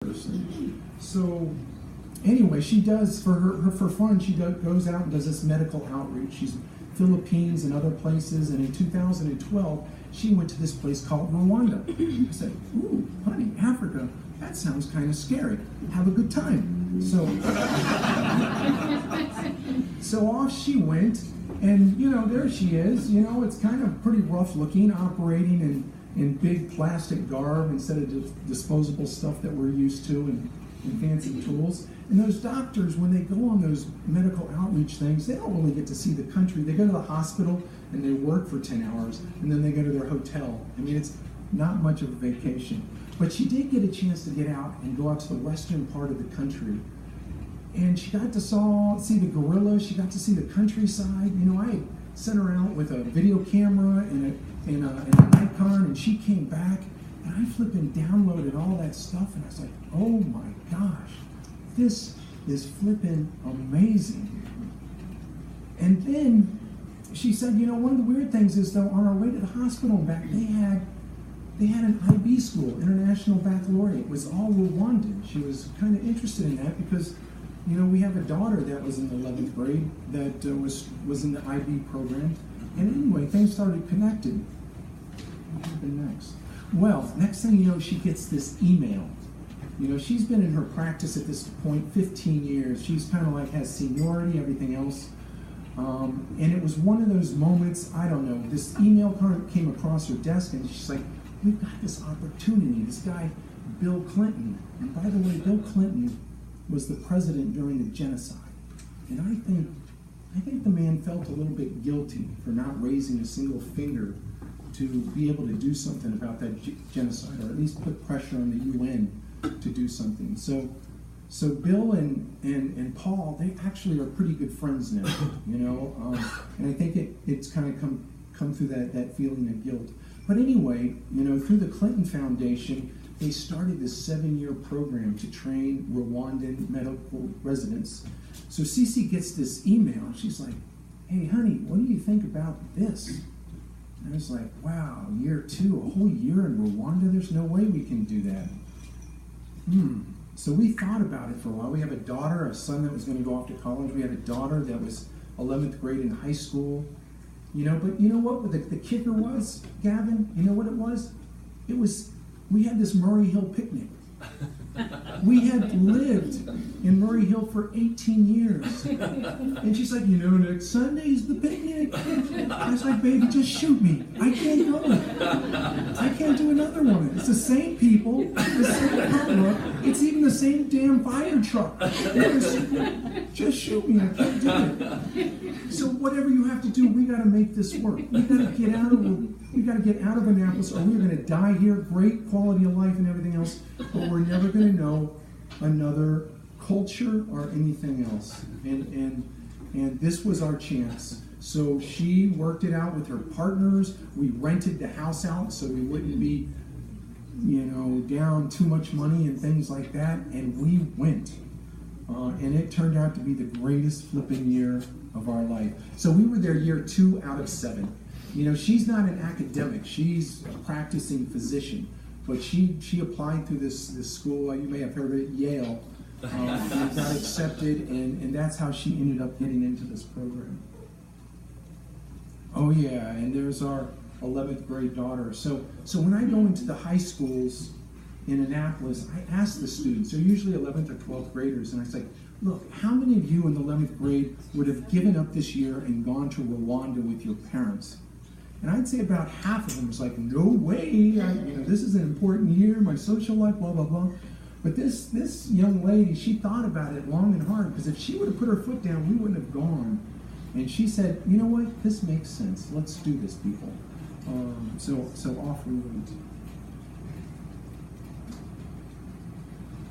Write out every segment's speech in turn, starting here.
So anyway, she does for fun. She goes out and does this medical outreach. She's Philippines and other places. And in 2012, she went to this place called Rwanda. I said, "Ooh, honey, Africa. That sounds kind of scary. Have a good time." So off she went, and there she is. It's kind of pretty rough looking, operating in big plastic garb instead of disposable stuff that we're used to and fancy tools. And those doctors, when they go on those medical outreach things, they don't really get to see the country. They go to the hospital and they work for 10 hours, and then they go to their hotel. I mean, it's not much of a vacation. But she did get a chance to get out and go out to the western part of the country. And she got to see the gorillas. She got to see the countryside. I sent her out with a video camera and an Nikon, and she came back, and I flipping downloaded all that stuff, and I was like, oh my gosh, this is flipping amazing. And then she said, one of the weird things is, though, on our way to the hospital and back, they had an IB school, International Baccalaureate. It was all Rwandan. She was kind of interested in that because, we have a daughter that was in the 11th grade that was in the IB program. And anyway, things started connected. What happened next? Well, next thing you know, she gets this email. She's been in her practice at this point 15 years. She's kind of like has seniority, everything else. And it was one of those moments, I don't know, this email came across her desk, and she's like, we've got this opportunity. This guy, Bill Clinton, and by the way, Bill Clinton was the president during the genocide. And I think the man felt a little bit guilty for not raising a single finger to be able to do something about that genocide, or at least put pressure on the UN to do something. So Bill and Paul, they actually are pretty good friends now, and I think it's kind of come through that feeling of guilt. But anyway, through the Clinton Foundation, they started this 7-year program to train Rwandan medical residents. So Cece gets this email. She's like, hey, honey, what do you think about this? And I was like, wow, year 2, a whole year in Rwanda? There's no way we can do that. So we thought about it for a while. We have a daughter, a son that was going to go off to college. We had a daughter that was 11th grade in high school. But you know what the kicker was, Gavin? You know what it was? We had this Murray Hill picnic. We had lived in Murray Hill for 18 years. And she's like, next Sunday's the picnic. I was like, baby, just shoot me. I can't go. I can't do another one. It's the same people, the same camera. It's even the same damn fire truck. Just shoot me. I can't do it. So whatever you have to do, we got to make this work. We got to get out of Annapolis, or we're going to die here. Great quality of life and everything else, but we're never going to know another culture or anything else. And this was our chance. So she worked it out with her partners. We rented the house out so we wouldn't be, down too much money and things like that. And we went. And it turned out to be the greatest flipping year of our life. So we were there year 2 out of 7. She's not an academic. She's a practicing physician. But she applied through this school. You may have heard of it, Yale. And got accepted, and that's how she ended up getting into this program. Oh yeah, and there's our 11th grade daughter. So when I go into the high schools in Annapolis, I ask the students, they're usually 11th or 12th graders, and I say, look, how many of you in the 11th grade would have given up this year and gone to Rwanda with your parents? And I'd say about half of them was like, no way, this is an important year, my social life, blah, blah, blah. But this young lady, she thought about it long and hard, because if she would have put her foot down, we wouldn't have gone. And she said, you know what, this makes sense. Let's do this, people. So off we went.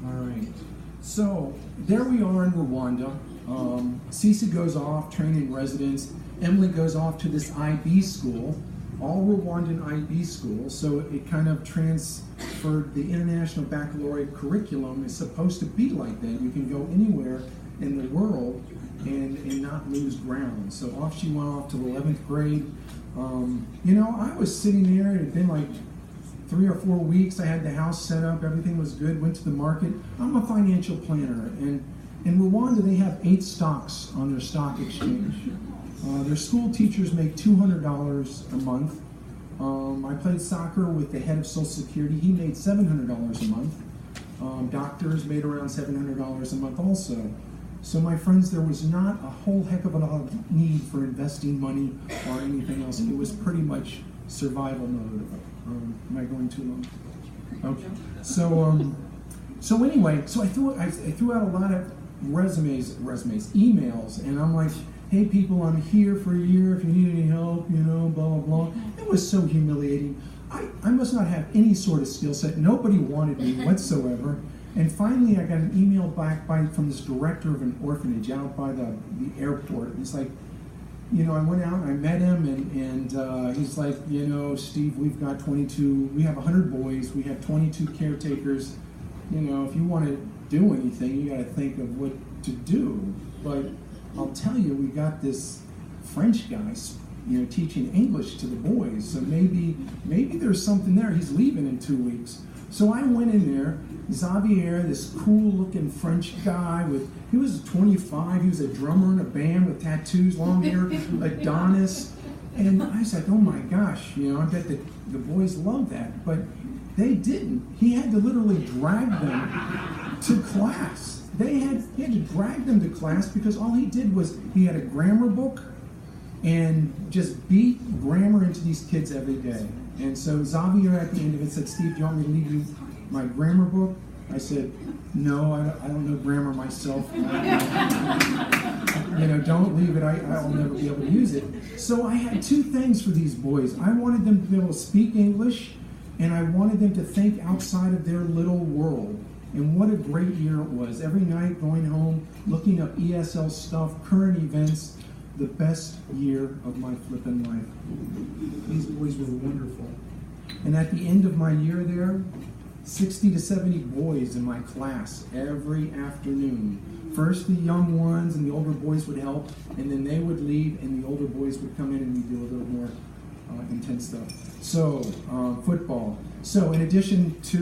All right. So there we are in Rwanda. Cece goes off training residents. Emily goes off to this IB school, all Rwandan IB school. So it kind of transferred the International Baccalaureate curriculum is supposed to be like that. You can go anywhere in the world and not lose ground. So off she went off to the 11th grade. I was sitting there, and it had been like 3 or 4 weeks, I had the house set up, everything was good, went to the market. I'm a financial planner, and in Rwanda they have 8 stocks on their stock exchange. Their school teachers make $200 a month. I played soccer with the head of Social Security. He made $700 a month. Doctors made around $700 a month also. So my friends, there was not a whole heck of a lot of need for investing money or anything else. It was pretty much survival mode. Am I going too long? Okay. So anyway, so I threw out a lot of emails, and I'm like, hey people, I'm here for a year if you need any help, you know, blah, blah, blah. It was so humiliating. I must not have any sort of skill set. Nobody wanted me whatsoever. And finally, I got an email back from this director of an orphanage out by the airport. He's like, you know, I went out and I met him, and he's like, you know, Steve, we have 100 boys, we have 22 caretakers. You know, if you want to do anything, you got to think of what to do. But I'll tell you, we got this French guy, you know, teaching English to the boys. So maybe there's something there. He's leaving in 2 weeks. So I went in there. Xavier, this cool-looking French guy he was 25. He was a drummer in a band with tattoos, long hair, Adonis. And I was like, oh my gosh, you know, I bet the boys love that. But they didn't. He had to literally drag them to class. He had to drag them to class because all he did was he had a grammar book and just beat grammar into these kids every day. And so Xavier at the end of it said, Steve, do you want me to leave you my grammar book? I said, no, I don't know grammar myself. You know, don't leave it. I'll never be able to use it. So I had 2 things for these boys. I wanted them to be able to speak English, and I wanted them to think outside of their little world. And what a great year it was. Every night going home, looking up ESL stuff, current events, the best year of my flippin' life. These boys were wonderful. And at the end of my year there, 60 to 70 boys in my class every afternoon. First the young ones and the older boys would help, and then they would leave and the older boys would come in and we'd do a little more intense stuff. So, football. So in addition to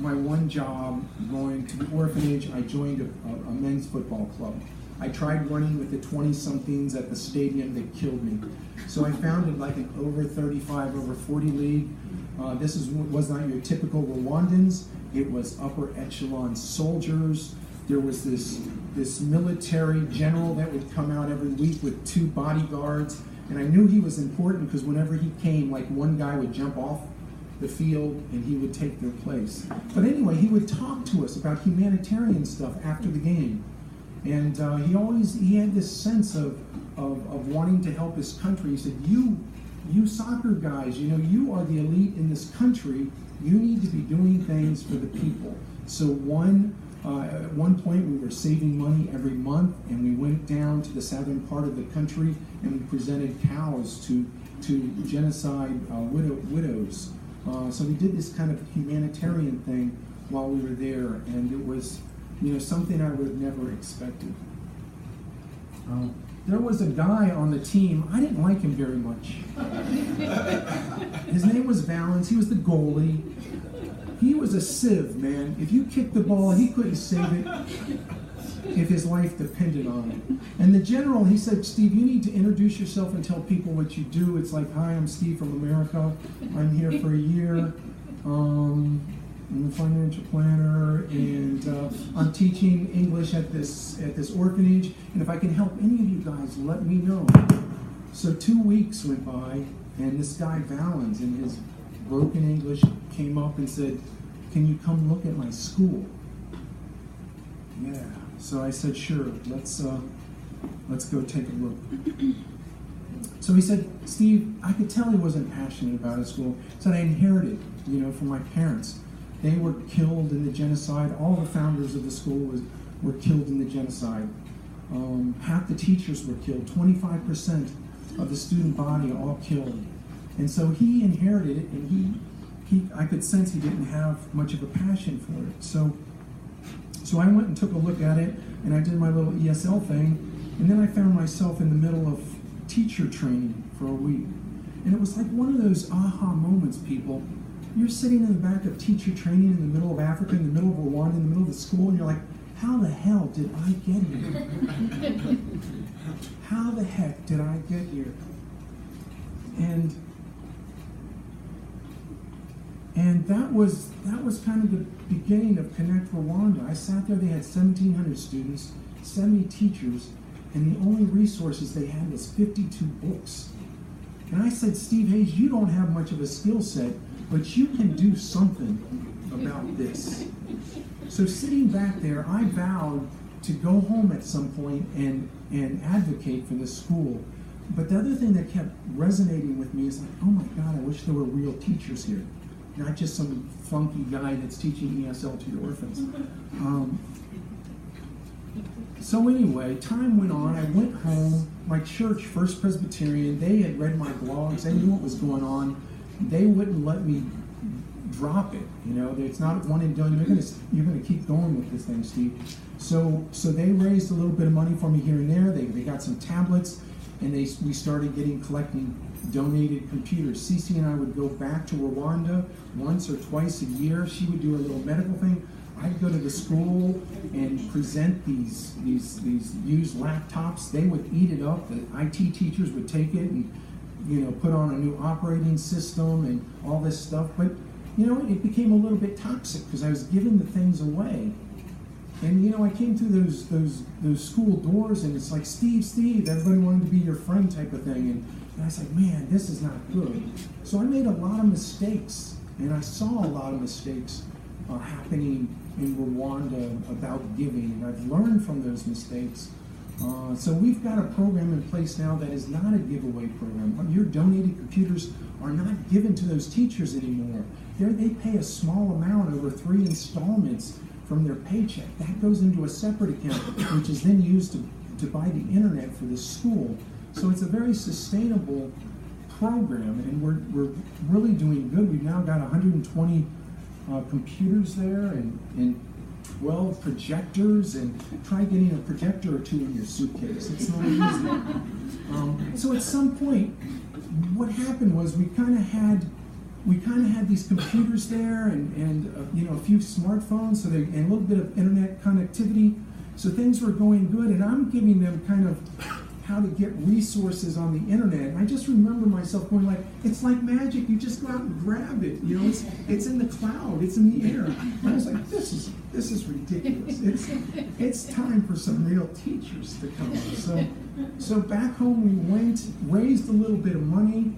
my one job going to the orphanage, I joined a men's football club. I tried running with the 20-somethings at the stadium. They killed me. So I founded like an over 35, over 40 league. This was not your typical Rwandans. It was upper echelon soldiers. There was this military general that would come out every week with 2 bodyguards. And I knew he was important because whenever he came, like one guy would jump off the field and he would take their place. But anyway, he would talk to us about humanitarian stuff after the game. And he had this sense of wanting to help his country. He said, you soccer guys, you know, you are the elite in this country. You need to be doing things for the people. So at one point we were saving money every month, and we went down to the southern part of the country and we presented cows to genocide widows. So we did this kind of humanitarian thing while we were there, and it was, you know, something I would have never expected. There was a guy on the team, I didn't like him very much. His name was Valens, he was the goalie. He was a sieve, man. If you kicked the ball, he couldn't save it if his life depended on it. And the general, he said, Steve, you need to introduce yourself and tell people what you do. It's like, hi, I'm Steve from America. I'm here for a year. I'm a financial planner, and I'm teaching English at this orphanage, and if I can help any of you guys, let me know. So 2 weeks went by, and this guy Valens, in his broken English, came up and said, can you come look at my school? Yeah. So I said, sure, let's go take a look. So he said, Steve, I could tell he wasn't passionate about his school. He said, I inherited, you know, from my parents. They were killed in the genocide. All the founders of the school were killed in the genocide. Half the teachers were killed. 25% of the student body all killed. And so he inherited it, and I could sense he didn't have much of a passion for it. So I went and took a look at it, and I did my little ESL thing, and then I found myself in the middle of teacher training for a week. And it was like one of those aha moments, people. you're sitting in the back of teacher training in the middle of Africa, in the middle of Rwanda, in the middle of the school, and you're like, how the hell did I get here? How the heck did I get here? And that was kind of the beginning of Connect Rwanda. I sat there, they had 1,700 students, 70 teachers, and the only resources they had was 52 books. And I said, Steve Hayes, you don't have much of a skill set, but you can do something about this. So sitting back there, I vowed to go home at some point and advocate for this school. But the other thing that kept resonating with me is like, oh my God, I wish there were real teachers here. Not just some funky guy that's teaching ESL to the orphans. So anyway, time went on. I went home. My church, First Presbyterian, they had read my blogs. They knew what was going on. They wouldn't let me drop it. You know, it's not one and done. You're gonna keep going with this thing, Steve. So they raised a little bit of money for me here and there. They got some tablets, and we started collecting donated computers. Cece and I would go back to Rwanda once or twice a year. She would do a little medical thing. I'd go to the school and present these used laptops. They would eat it up. The IT teachers would take it and put on a new operating system and all this stuff. But it became a little bit toxic because I was giving the things away. And I came through those school doors, and it's like, Steve, everybody wanted to be your friend type of thing. And I was like, man, this is not good. So I made a lot of mistakes, and I saw a lot of mistakes happening in Rwanda about giving, and I've learned from those mistakes. So we've got a program in place now that is not a giveaway program. Your donated computers are not given to those teachers anymore. They pay a small amount over 3 installments from their paycheck. That goes into a separate account, which is then used to buy the internet for the school. So it's a very sustainable program, and we're really doing good. We've now got 120 computers there and 12 projectors, and try getting a projector or 2 in your suitcase. It's not easy. So at some point, what happened was we kind of had these computers there and a few smartphones, and a little bit of internet connectivity. So things were going good, and I'm giving them kind of how to get resources on the internet. And I just remember myself going like, it's like magic. You just go out and grab it. It's in the cloud. It's in the air. And I was like, this is ridiculous. It's time for some real teachers to come. So back home we went, raised a little bit of money.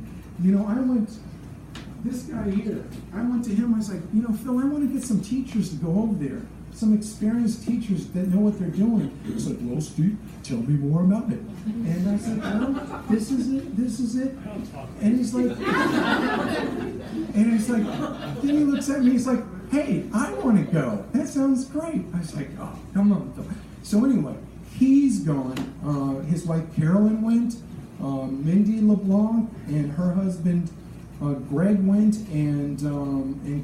This guy here, I went to him, I was like, Phil, I want to get some teachers to go over there, some experienced teachers that know what they're doing. He's like, well, Steve, tell me more about it. And I said, well, this is it. And he's like, then he looks at me, he's like, hey, I want to go. That sounds great. I was like, oh, come on. So anyway, he's gone. His wife Carolyn went, Mindy LeBlanc and her husband Greg went, and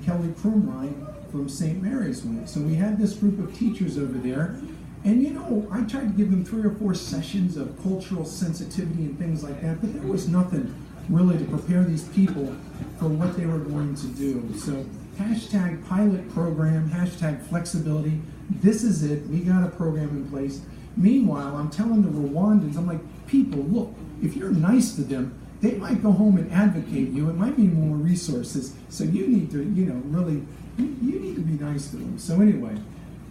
Kelly Krumrein from St. Mary's went. So we had this group of teachers over there, and I tried to give them 3 or 4 sessions of cultural sensitivity and things like that, but there was nothing really to prepare these people for what they were going to do. So hashtag pilot program, hashtag flexibility. This is it. We got a program in place. Meanwhile, I'm telling the Rwandans, I'm like, people, look, if you're nice to them, they might go home and advocate you. It might be more resources. So you need to, really, you need to be nice to them. So anyway,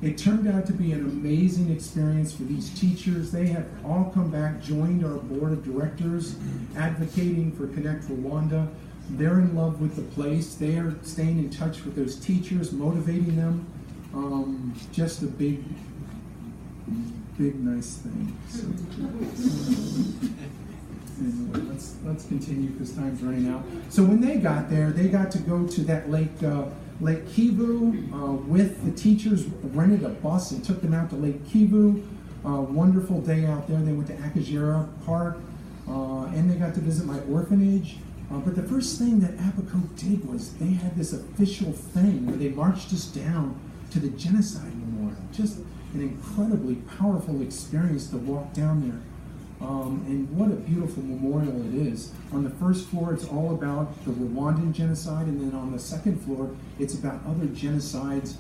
it turned out to be an amazing experience for these teachers. They have all come back, joined our board of directors, advocating for Connect Rwanda. They're in love with the place. They are staying in touch with those teachers, motivating them. Just a big, nice thing. So, anyway, let's continue because time's running out. So when they got there, they got to go to that Lake Kivu with the teachers, rented a bus and took them out to Lake Kivu. Wonderful day out there. They went to Akagera Park, and they got to visit my orphanage. But the first thing that Apico did was they had this official thing where they marched us down to the Genocide Memorial. Just an incredibly powerful experience to walk down there. And what a beautiful memorial it is. On the first floor, it's all about the Rwandan genocide, and then on the second floor, it's about other genocides